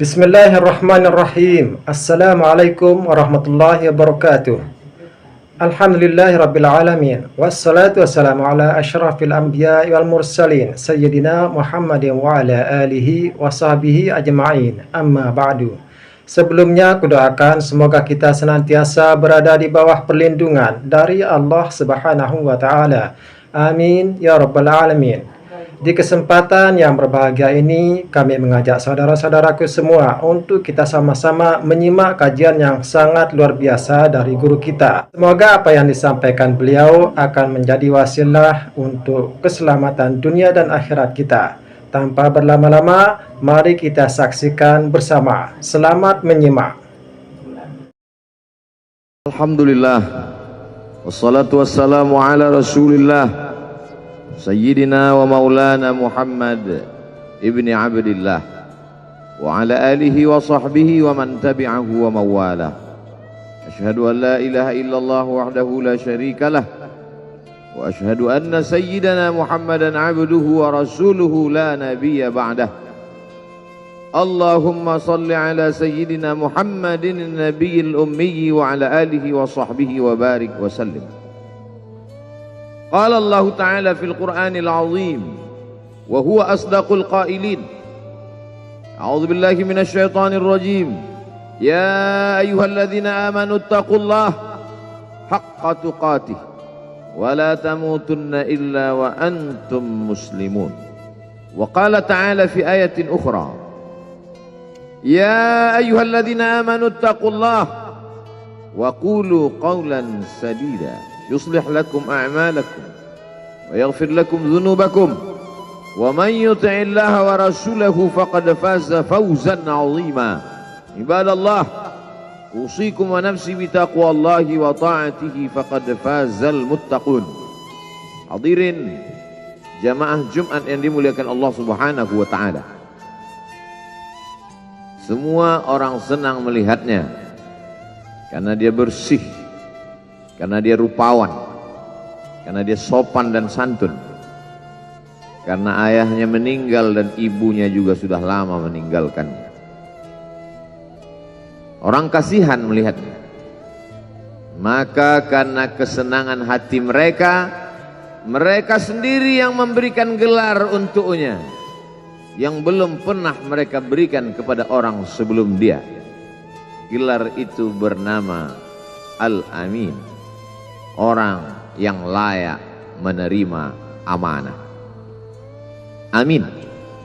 Bismillahirrahmanirrahim. Assalamualaikum warahmatullahi wabarakatuh. Alhamdulillahirabbil alamin. Wassalatu wassalamu ala asyrafil anbiya'i wal mursalin sayyidina Muhammadin wa ala alihi wa sahbihi ajma'in. Amma ba'du. Sebelumnya kudoakan semoga kita senantiasa berada di bawah perlindungan dari Allah Subhanahu wa taala. Amin ya rabbal alamin. Di kesempatan yang berbahagia ini, kami mengajak saudara-saudaraku semua untuk kita sama-sama menyimak kajian yang sangat luar biasa dari guru kita. Semoga apa yang disampaikan beliau akan menjadi wasilah untuk keselamatan dunia dan akhirat kita. Tanpa berlama-lama, mari kita saksikan bersama. Selamat menyimak. Alhamdulillah. Wassalatu wassalamu ala Rasulillah Sayyidina wa maulana Muhammad ibni Abdillah wa ala alihi wa sahbihi wa man tabi'ahu wa mawala. Ashhadu an la ilaha illallah wahdahu la syarika lah wa ashhadu anna sayyidana Muhammadan abduhu wa rasuluhu la nabiyya ba'dah. Allahumma salli ala sayyidina Muhammadin nabiyil ummi wa ala alihi wa sahbihi wa barik wa sallim. قال الله تعالى في القرآن العظيم وهو أصدق القائلين أعوذ بالله من الشيطان الرجيم يا أيها الذين آمنوا اتقوا الله حق تقاته ولا تموتن إلا وأنتم مسلمون. وقال تعالى في آية أخرى يا أيها الذين آمنوا اتقوا الله وقولوا قولا سديدا يصلح لكم أعمالكم ويغفر لكم ذنوبكم ومن يطع الله ورسوله فقد فاز فوزا عظيما. عباد الله أوصيكم ونفسي بتقوى الله وطاعته فقد فاز المتقون. Hadirin jamaah Jumat yang dimuliakan Allah Subhanahu wa taala. Semua orang senang melihatnya karena dia bersih, karena dia rupawan, karena dia sopan dan santun, karena ayahnya meninggal dan ibunya juga sudah lama meninggalkannya. Orang kasihan melihatnya, maka karena kesenangan hati mereka, mereka sendiri yang memberikan gelar untuknya yang belum pernah mereka berikan kepada orang sebelum dia. Gelar itu bernama Al-Amin, orang yang layak menerima amanah. Amin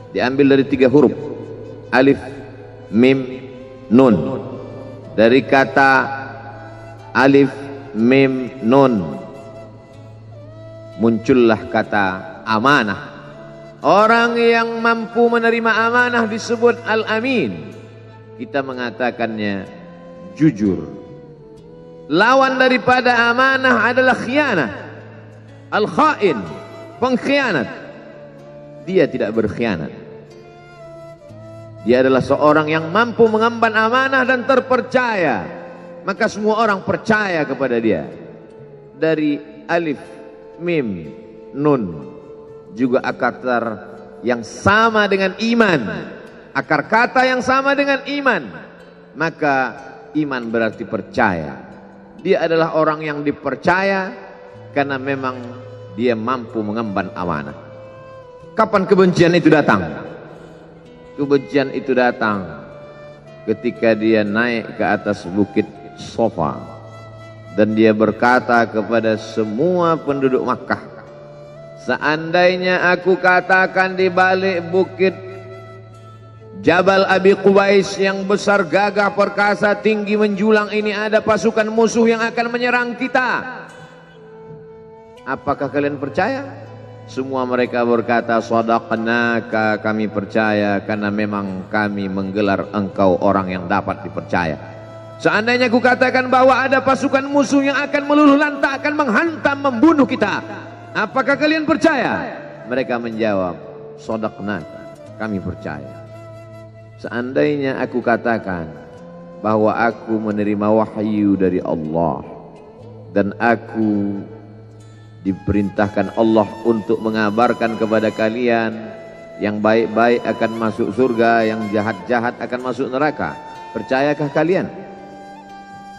diambil dari 3 huruf, alif, mim, nun. Dari kata alif, mim, nun muncullah kata amanah. Orang yang mampu menerima amanah disebut Al-Amin. Kita mengatakannya jujur. Lawan daripada amanah adalah khianah. Al-khain, pengkhianat. Dia tidak berkhianat. Dia adalah seorang yang mampu mengemban amanah dan terpercaya. Maka semua orang percaya kepada dia. Dari alif, mim, nun juga akar yang sama dengan iman. Akar kata yang sama dengan iman. Maka iman berarti percaya. Dia adalah orang yang dipercaya karena memang dia mampu mengemban amanah. Kapan kebencian itu datang? Kebencian itu datang ketika dia naik ke atas bukit Sofa dan dia berkata kepada semua penduduk Makkah, seandainya aku katakan di balik bukit Jabal Abi Qubais yang besar, gagah, perkasa, tinggi, menjulang ini ada pasukan musuh yang akan menyerang kita, apakah kalian percaya? Semua mereka berkata, shadaqnaka, kami percaya karena memang kami menggelar engkau orang yang dapat dipercaya. Seandainya aku katakan bahwa ada pasukan musuh yang akan meluluh lantakkan, menghantam, membunuh kita, apakah kalian percaya? Mereka menjawab, shadaqnaka, kami percaya. Seandainya aku katakan bahwa aku menerima wahyu dari Allah dan aku diperintahkan Allah untuk mengabarkan kepada kalian Yang baik-baik akan masuk surga, yang jahat-jahat akan masuk neraka. Percayakah kalian?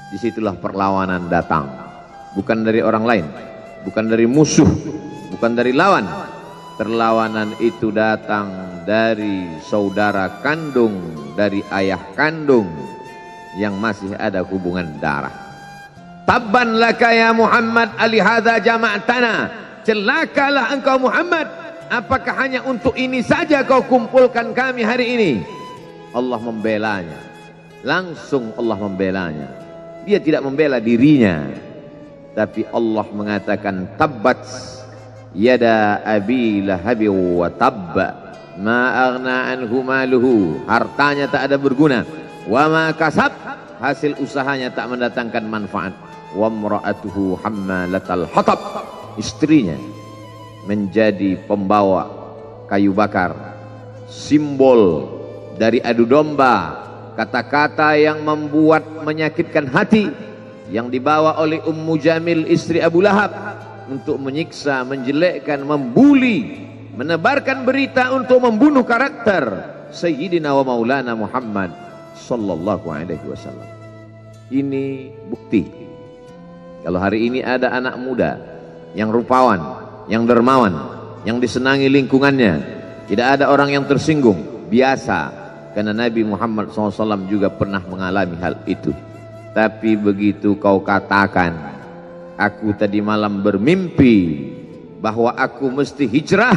Disitulah perlawanan datang. Bukan dari orang lain, bukan dari musuh, bukan dari lawan. Perlawanan itu datang dari saudara kandung, dari ayah kandung yang masih ada hubungan darah. Tabban laka ya Muhammad alihadza jama'tana. Celakalah engkau Muhammad, apakah hanya untuk ini saja kau kumpulkan kami hari ini? Allah membelanya. Langsung Allah membelanya. Dia tidak membela dirinya, tapi Allah mengatakan tabbat yada abi lahabi wa tabba ma aghna anhu maluhu. Hartanya tak ada berguna. Wa ma kasab, hasil usahanya tak mendatangkan manfaat. Wa imra'atuhu hammalatal hatab, istrinya menjadi pembawa kayu bakar, simbol dari adu domba. Kata-kata yang membuat menyakitkan hati yang dibawa oleh Ummu Jamil istri Abu Lahab untuk menyiksa, menjelekkan, membuli, menebarkan berita untuk membunuh karakter Sayyidina wa Maulana Muhammad sallallahu alaihi wasallam. Ini bukti kalau hari ini ada anak muda yang rupawan, yang dermawan, yang disenangi lingkungannya, tidak ada orang yang tersinggung, biasa. Karena Nabi Muhammad SAW juga pernah mengalami hal itu. Tapi begitu kau katakan, aku tadi malam bermimpi bahwa aku mesti hijrah,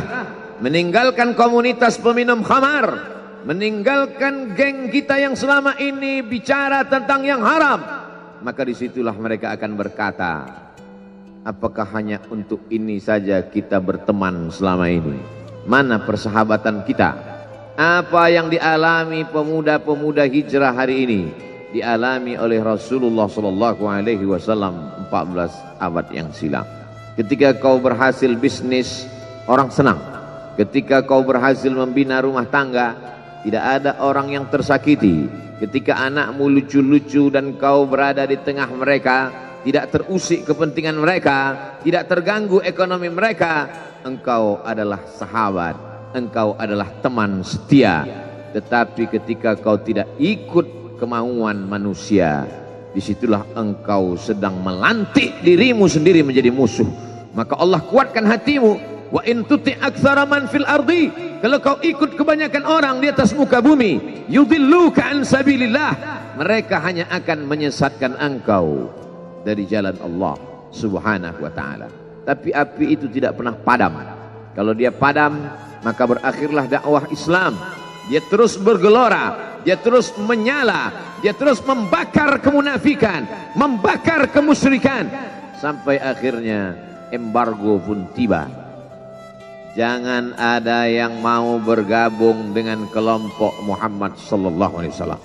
meninggalkan komunitas peminum khamar, meninggalkan geng kita yang selama ini bicara tentang yang haram, maka disitulah mereka akan berkata, apakah hanya untuk ini saja kita berteman selama ini? Mana persahabatan kita? Apa yang dialami pemuda-pemuda hijrah hari ini dialami oleh Rasulullah sallallahu alaihi wasallam 14 abad yang silam. Ketika kau berhasil bisnis, orang senang. Ketika kau berhasil membina rumah tangga, tidak ada orang yang tersakiti. Ketika anakmu lucu-lucu dan kau berada di tengah mereka, tidak terusik kepentingan mereka, tidak terganggu ekonomi mereka, engkau adalah sahabat. Engkau adalah teman setia. Tetapi ketika kau tidak ikut kemauan manusia, disitulah engkau sedang melantik dirimu sendiri menjadi musuh. Maka Allah kuatkan hatimu. Wa in tuti aktsara man fil ardi, kalau kau ikut kebanyakan orang di atas muka bumi, yudilluka an sabilillah, mereka hanya akan menyesatkan engkau dari jalan Allah subhanahu wa ta'ala. Tapi api itu tidak pernah padam. Kalau dia padam, maka berakhirlah dakwah Islam. Dia terus bergelora, dia terus menyala, dia terus membakar kemunafikan, membakar kemusyrikan, sampai akhirnya embargo pun tiba. Jangan ada yang mau bergabung dengan kelompok Muhammad sallallahu alaihi wasallam.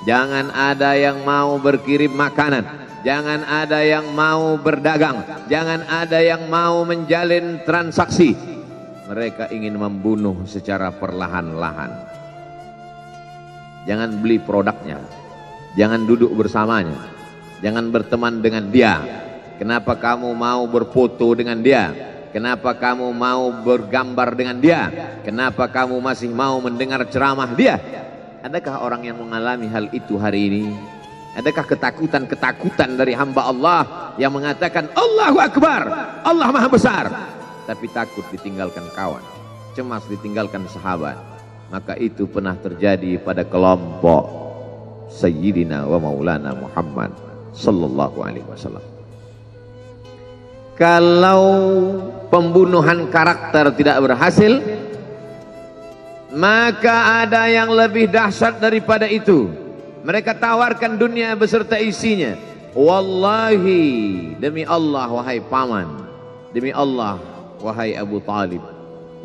Jangan ada yang mau berkirim makanan, jangan ada yang mau berdagang, jangan ada yang mau menjalin transaksi. Mereka ingin membunuh secara perlahan-lahan. Jangan beli produknya, jangan duduk bersamanya, jangan berteman dengan dia. Kenapa kamu mau berfoto dengan dia? Kenapa kamu mau bergambar dengan dia? Kenapa kamu masih mau mendengar ceramah dia? Adakah orang yang mengalami hal itu hari ini? Adakah ketakutan-ketakutan dari hamba Allah yang mengatakan Allahu Akbar, Allah Maha Besar, tapi takut ditinggalkan kawan, cemas ditinggalkan sahabat? Maka itu pernah terjadi pada kelompok Sayyidina wa Maulana Muhammad sallallahu alaihi wasallam. Kalau pembunuhan karakter tidak berhasil, maka ada yang lebih dahsyat daripada itu. Mereka tawarkan dunia beserta isinya. Wallahi, demi Allah wahai paman, demi Allah wahai Abu Talib,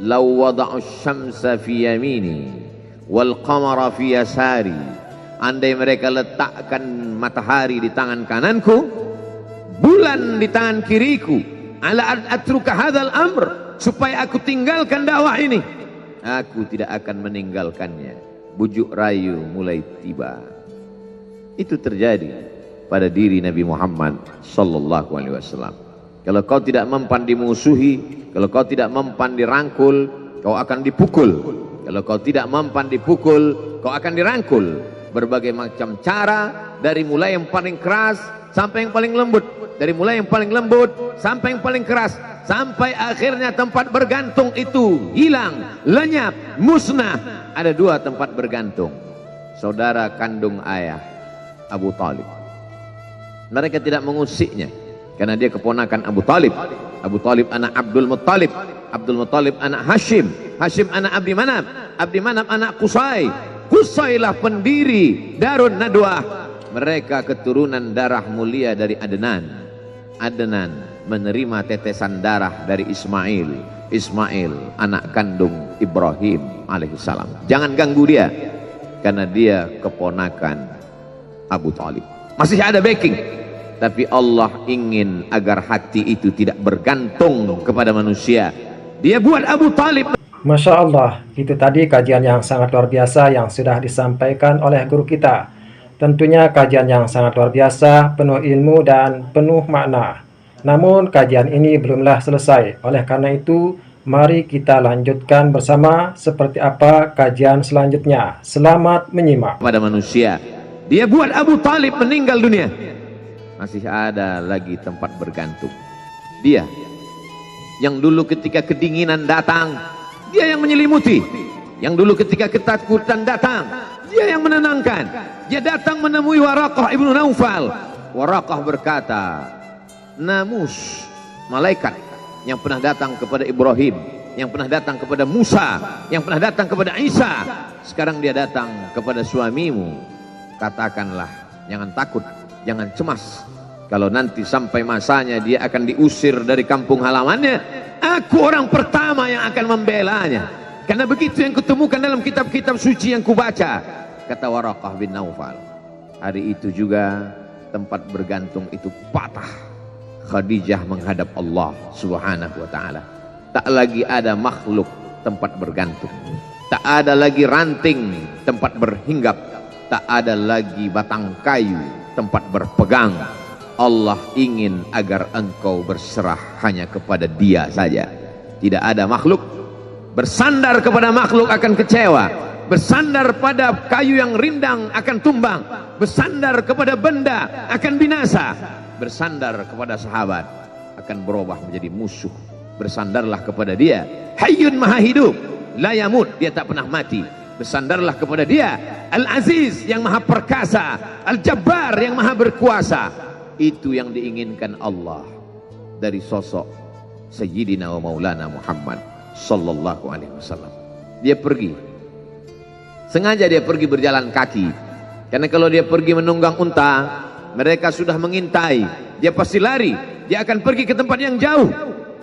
law wada'u syamsa fi yamini wal qamara fi yasari, andai mereka letakkan matahari di tangan kananku, bulan di tangan kiriku, ala atruka hadzal amr, supaya aku tinggalkan dakwah ini, aku tidak akan meninggalkannya. Bujuk rayu mulai tiba. Itu terjadi pada diri Nabi Muhammad sallallahu alaihi wasallam. Kalau kau tidak mempan dimusuhi, kalau kau tidak mempan dirangkul, kau akan dipukul. Kalau kau tidak mempan dipukul, kau akan dirangkul. Berbagai macam cara, dari mulai yang paling keras sampai yang paling lembut, dari mulai yang paling lembut sampai yang paling keras, sampai akhirnya tempat bergantung itu hilang, lenyap, musnah. Ada 2 tempat bergantung. Saudara kandung ayah Abu Talib. Mereka tidak mengusiknya karena dia keponakan Abu Talib. Abu Talib anak Abdul Muttalib, Abdul Muttalib anak Hashim, Hashim anak Abdi Manaf, Abdi Manaf anak Qusay, Qusaylah pendiri Darun Nadwah. Mereka keturunan darah mulia dari Adnan. Adnan menerima tetesan darah dari Ismail. Ismail anak kandung Ibrahim alaihissalam. Jangan ganggu dia karena dia keponakan Abu Talib. Masih ada backing, tapi Allah ingin agar hati itu tidak bergantung kepada manusia. Dia buat Abu Talib. Masya Allah, itu tadi kajian yang sangat luar biasa yang sudah disampaikan oleh guru kita. Tentunya kajian yang sangat luar biasa, penuh ilmu dan penuh makna. Namun kajian ini belumlah selesai. Oleh karena itu, mari kita lanjutkan bersama seperti apa kajian selanjutnya. Selamat menyimak. Pada manusia, dia buat Abu Talib meninggal dunia. Masih ada lagi tempat bergantung. Dia yang dulu ketika kedinginan datang, dia yang menyelimuti. Yang dulu ketika ketakutan datang, dia yang menenangkan. Dia datang menemui Waraqah ibnu Naufal. Waraqah berkata, Namus, malaikat yang pernah datang kepada Ibrahim, yang pernah datang kepada Musa, yang pernah datang kepada Isa, sekarang dia datang kepada suamimu. Katakanlah, jangan takut, jangan cemas. Kalau nanti sampai masanya dia akan diusir dari kampung halamannya, aku orang pertama yang akan membelanya. Karena begitu yang kutemukan dalam kitab-kitab suci yang kubaca. Kata Waraqah bin Naufal. Hari itu juga tempat bergantung itu patah. Khadijah menghadap Allah subhanahu wa ta'ala. Tak lagi ada makhluk tempat bergantung. Tak ada lagi ranting tempat berhinggap. Tak ada lagi batang kayu tempat berpegang. Allah ingin agar engkau berserah hanya kepada Dia saja. Tidak ada makhluk. Bersandar kepada makhluk akan kecewa. Bersandar pada kayu yang rindang akan tumbang. Bersandar kepada benda akan binasa. Bersandar kepada sahabat akan berubah menjadi musuh. Bersandarlah kepada Dia, Hayyun Maha Hidup, la yamut, Dia tak pernah mati. Bersandarlah kepada Dia, Al-Aziz yang Maha Perkasa, Al-Jabbar yang Maha Berkuasa. Itu yang diinginkan Allah dari sosok Sayyidina wa Maulana Muhammad sallallahu alaihi wasallam. Dia pergi, sengaja dia pergi berjalan kaki, karena kalau dia pergi menunggang unta, mereka sudah mengintai. Dia pasti lari, dia akan pergi ke tempat yang jauh.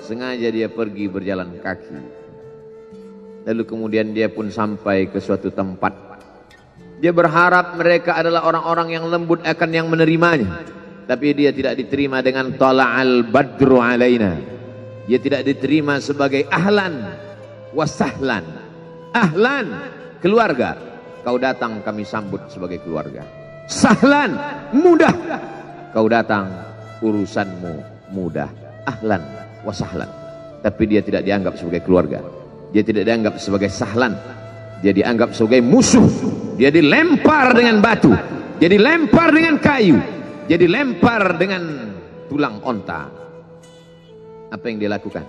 Sengaja dia pergi berjalan kaki. Lalu kemudian dia pun sampai ke suatu tempat. Dia berharap mereka adalah orang-orang yang lembut akan yang menerimanya. Tapi dia tidak diterima dengan tala'al badru alaina. Dia tidak diterima sebagai ahlan wasahlan. Ahlan, keluarga. Kau datang kami sambut sebagai keluarga. Sahlan, mudah. Kau datang urusanmu mudah. Ahlan wasahlan. Tapi dia tidak dianggap sebagai keluarga. Dia tidak dianggap sebagai sahlan. Dia dianggap sebagai musuh. Dia dilempar dengan batu. Dia dilempar dengan kayu. Dia dilempar dengan tulang onta. Apa yang dia lakukan?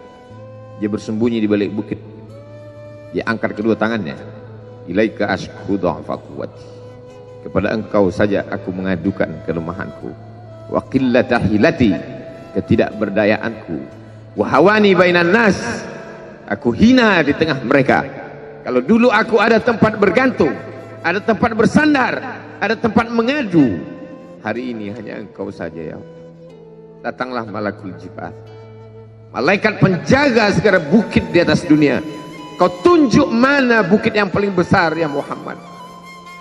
Dia bersembunyi di balik bukit. Dia angkat kedua tangannya. Ilaika ashku dha'fa quwwati. Kepada engkau saja aku mengadukan kelemahanku. Wa qillata hilati, ketidakberdayaanku. Wa hawani bainan nas, aku hina di tengah mereka. Kalau dulu aku ada tempat bergantung, ada tempat bersandar, ada tempat mengadu, hari ini hanya engkau saja ya Allah. Datanglah malakul jibal, malaikat penjaga segala bukit di atas dunia. Kau tunjuk mana bukit yang paling besar ya Muhammad.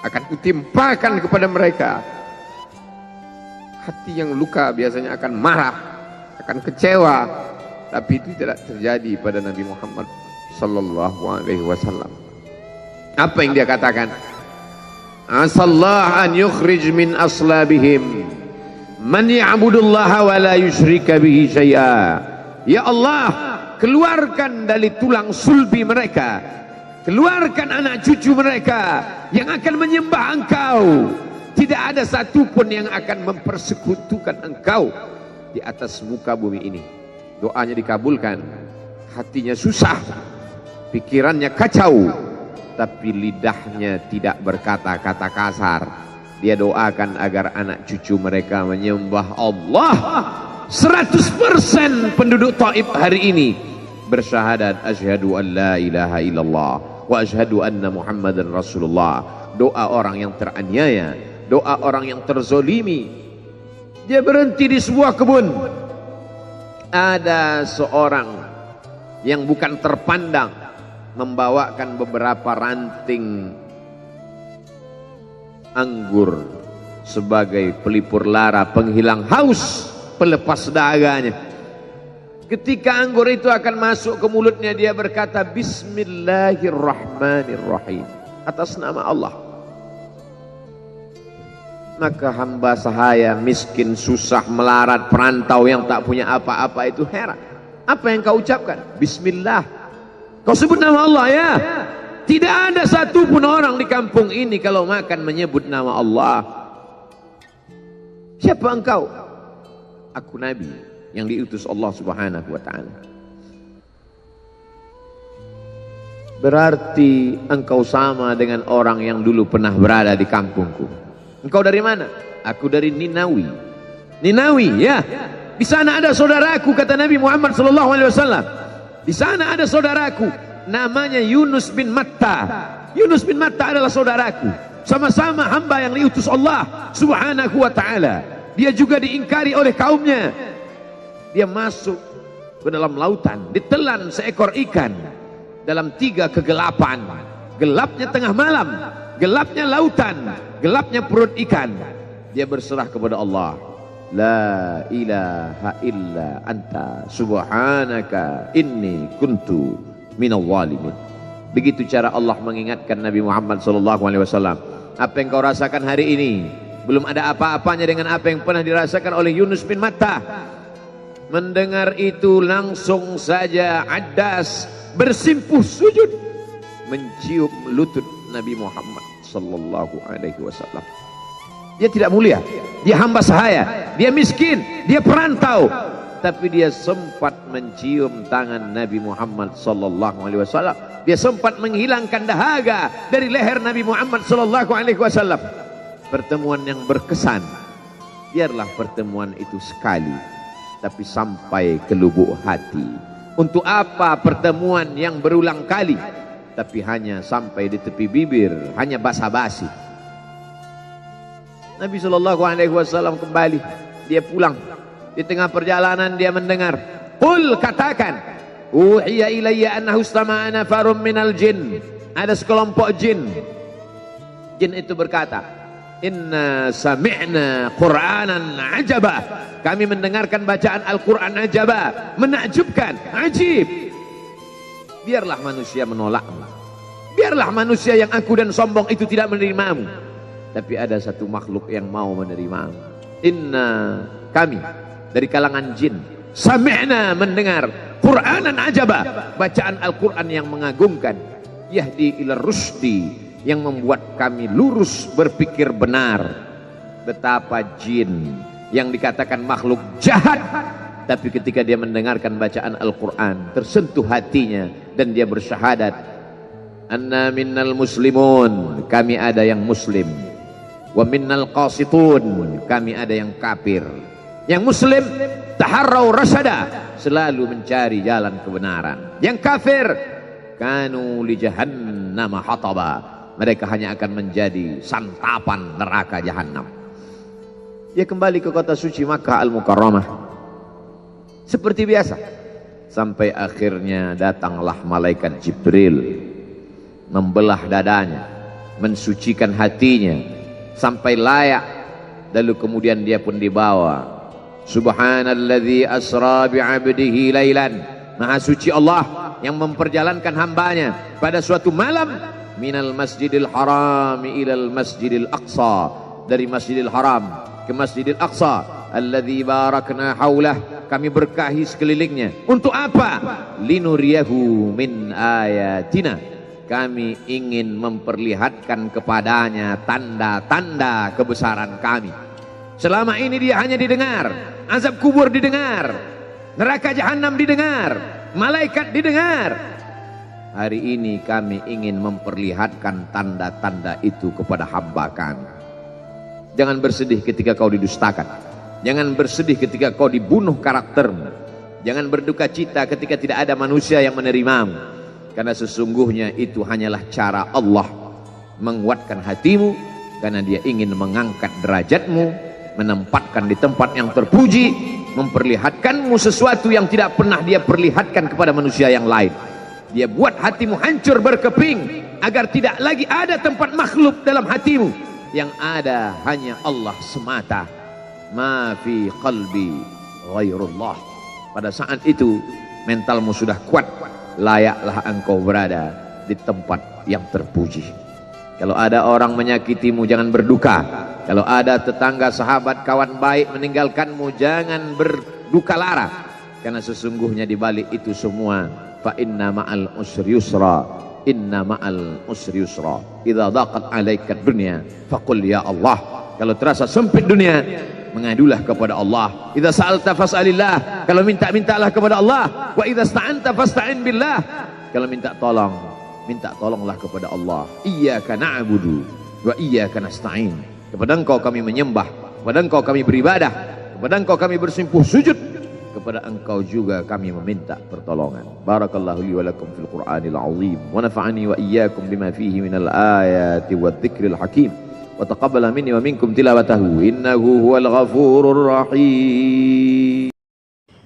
Akan kutimpakan kepada mereka. Hati yang luka biasanya akan marah, akan kecewa. Tapi itu tidak terjadi pada Nabi Muhammad sallallahu alaihi wasallam. Apa yang dia katakan? Asallah an yukhrij min aslabihim man ya'budullaha wa la yusyrika bihi syai'a. Ya Allah, keluarkan dari tulang sulbi mereka keluarkan anak cucu mereka yang akan menyembah engkau. Tidak ada satupun yang akan mempersekutukan engkau di atas muka bumi ini. Doanya dikabulkan, hatinya susah, pikirannya kacau, tapi lidahnya tidak berkata-kata kasar. Dia doakan agar anak cucu mereka menyembah Allah. 100% penduduk Taif hari ini bersyahadat asyhadu an la ilaha illallah wa asyhadu anna muhammadan rasulullah. Doa orang yang teraniaya, doa orang yang terzolimi. Dia berhenti di sebuah kebun. Ada seorang yang bukan terpandang membawakan beberapa ranting anggur sebagai pelipur lara, penghilang haus, pelepas dahaganya. Ketika anggur itu akan masuk ke mulutnya, dia berkata Bismillahirrahmanirrahim, atas nama Allah. Maka hamba sahaya miskin, susah, melarat, perantau yang tak punya apa-apa itu heran. Apa yang kau ucapkan? Bismillah. Kau sebut nama Allah ya. Tidak ada satupun orang di kampung ini kalau makan menyebut nama Allah. Siapa engkau? Aku Nabi yang diutus Allah Subhanahu wa ta'ala. Berarti engkau sama dengan orang yang dulu pernah berada di kampungku. Engkau dari mana? Aku dari Ninawi. Ninawi ya. Di sana ada saudaraku, kata Nabi Muhammad SAW. Di sana ada saudaraku, namanya Yunus bin Matta. Yunus bin Matta adalah saudaraku. Sama-sama hamba yang diutus Allah Subhanahu wa ta'ala. Dia juga diingkari oleh kaumnya. Dia masuk ke dalam lautan, ditelan seekor ikan dalam 3 kegelapan. Gelapnya tengah malam, gelapnya lautan, gelapnya perut ikan. Dia berserah kepada Allah. La ilaha illa anta subhanaka inni kuntu minal zalimin. Begitu cara Allah mengingatkan Nabi Muhammad SAW. Apa yang kau rasakan hari ini belum ada apa-apanya dengan apa yang pernah dirasakan oleh Yunus bin Matta. Mendengar itu langsung saja Addas bersimpuh sujud mencium lutut Nabi Muhammad SAW. Dia tidak mulia, dia hamba sahaya, dia miskin, dia perantau, tapi dia sempat mencium tangan Nabi Muhammad SAW. Dia sempat menghilangkan dahaga dari leher Nabi Muhammad SAW. Pertemuan yang berkesan. Biarlah pertemuan itu sekali, tapi sampai ke lubuk hati. Untuk apa pertemuan yang berulang kali, tapi hanya sampai di tepi bibir, hanya basa-basi. Nabi SAW kembali, dia pulang. Di tengah perjalanan dia mendengar, qul, katakan, uhiya ilayya annahu istama'a nafarum minal jin. Ada sekelompok jin. Jin itu berkata, inna sami'na qur'anan ajaba. Kami mendengarkan bacaan Al-Quran ajaba, menakjubkan, ajib. Biarlah manusia menolakmu, biarlah manusia yang aku dan sombong itu tidak menerimamu, tapi ada satu makhluk yang mau menerimamu. Inna, kami dari kalangan jin, sami'na, mendengar, Qur'anan ajaba, bacaan Al-Quran yang mengagumkan, yahdi ila rusdi, yang membuat kami lurus berpikir benar. Betapa jin yang dikatakan makhluk jahat, tapi ketika dia mendengarkan bacaan Al-Quran tersentuh hatinya dan dia bersyahadat, anna minnal muslimun, kami ada yang muslim, wa minnal qasitun, kami ada yang kafir. Yang muslim taharrau rasyada, selalu mencari jalan kebenaran. Yang kafir kanu li jahannam hataba, mereka hanya akan menjadi santapan neraka jahanam. Dia kembali ke kota suci Makkah Al-Mukarramah seperti biasa, sampai akhirnya datanglah malaikat Jibril membelah dadanya, mensucikan hatinya sampai layak, lalu kemudian dia pun dibawa. Subhanalladzi asra bi'abdihi lailan, maha suci Allah yang memperjalankan hambanya pada suatu malam, minal masjidil haram ilal masjidil aqsa, dari masjidil haram ke masjidil aqsa, alladzi barakna haulah, kami berkahi sekelilingnya. Untuk apa? Linuriyahu min ayatina, kami ingin memperlihatkan kepadanya tanda-tanda kebesaran kami. Selama ini dia hanya didengar, azab kubur didengar, neraka jahanam didengar, malaikat didengar. Hari ini kami ingin memperlihatkan tanda-tanda itu kepada hamba kami. Jangan bersedih ketika kau didustakan. Jangan bersedih ketika kau dibunuh karaktermu. Jangan berduka cita ketika tidak ada manusia yang menerimamu. Karena sesungguhnya itu hanyalah cara Allah menguatkan hatimu. Karena dia ingin mengangkat derajatmu, menempatkan di tempat yang terpuji, memperlihatkanmu sesuatu yang tidak pernah dia perlihatkan kepada manusia yang lain. Dia buat hatimu hancur berkeping agar tidak lagi ada tempat makhluk dalam hatimu. Yang ada hanya Allah semata. Ma fi qalbi ghairullah. Pada saat itu mentalmu sudah kuat, layaklah engkau berada di tempat yang terpuji. Kalau ada orang menyakitimu, jangan berduka. Kalau ada tetangga, sahabat, kawan baik meninggalkanmu, jangan berduka lara. Karena sesungguhnya di balik itu semua, fa inna ma'al usri yusra, inna ma'al usri yusra. Idza daqat 'alaika dunya faqul ya Allah. Kalau terasa sempit dunia, mengadulah kepada Allah. Idza sa'alta fas'alillah. Kalau minta-mintalah kepada Allah. Wa idza sta'anta fasta'in billah. Kalau minta tolong, minta tolonglah kepada Allah. Iyyaka na'budu wa iyyaka nasta'in. Kepada Engkau kami menyembah, kepada Engkau kami beribadah, kepada Engkau kami bersimpuh sujud, kepada Engkau juga kami meminta pertolongan. Barakallahu li wa lakum fil Qur'anil azim wa nafa'ani wa iyyakum bima fihi minal ayati wadh-dhikril hakim wa taqabbala minni wa minkum tilawatahu innahu huwal ghafurur rahim.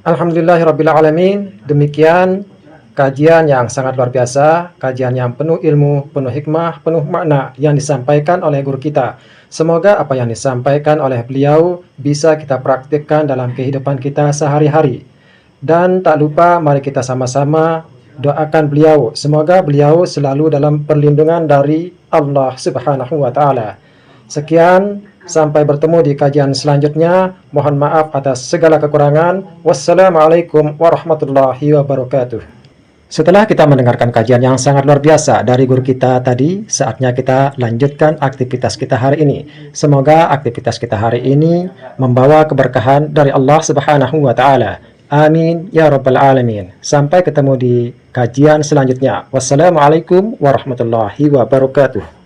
Alhamdulillahirabbil alamin. Demikian kajian yang sangat luar biasa, kajian yang penuh ilmu, penuh hikmah, penuh makna yang disampaikan oleh guru kita. Semoga apa yang disampaikan oleh beliau bisa kita praktikkan dalam kehidupan kita sehari-hari. Dan tak lupa mari kita sama-sama doakan beliau. Semoga beliau selalu dalam perlindungan dari Allah Subhanahu wa Ta'ala. Sekian, sampai bertemu di kajian selanjutnya. Mohon maaf atas segala kekurangan. Wassalamualaikum warahmatullahi wabarakatuh. Setelah kita mendengarkan kajian yang sangat luar biasa dari guru kita tadi, saatnya kita lanjutkan aktivitas kita hari ini. Semoga aktivitas kita hari ini membawa keberkahan dari Allah Subhanahu wa Ta'ala. Amin ya rabbal alamin. Sampai ketemu di kajian selanjutnya. Wassalamualaikum warahmatullahi wabarakatuh.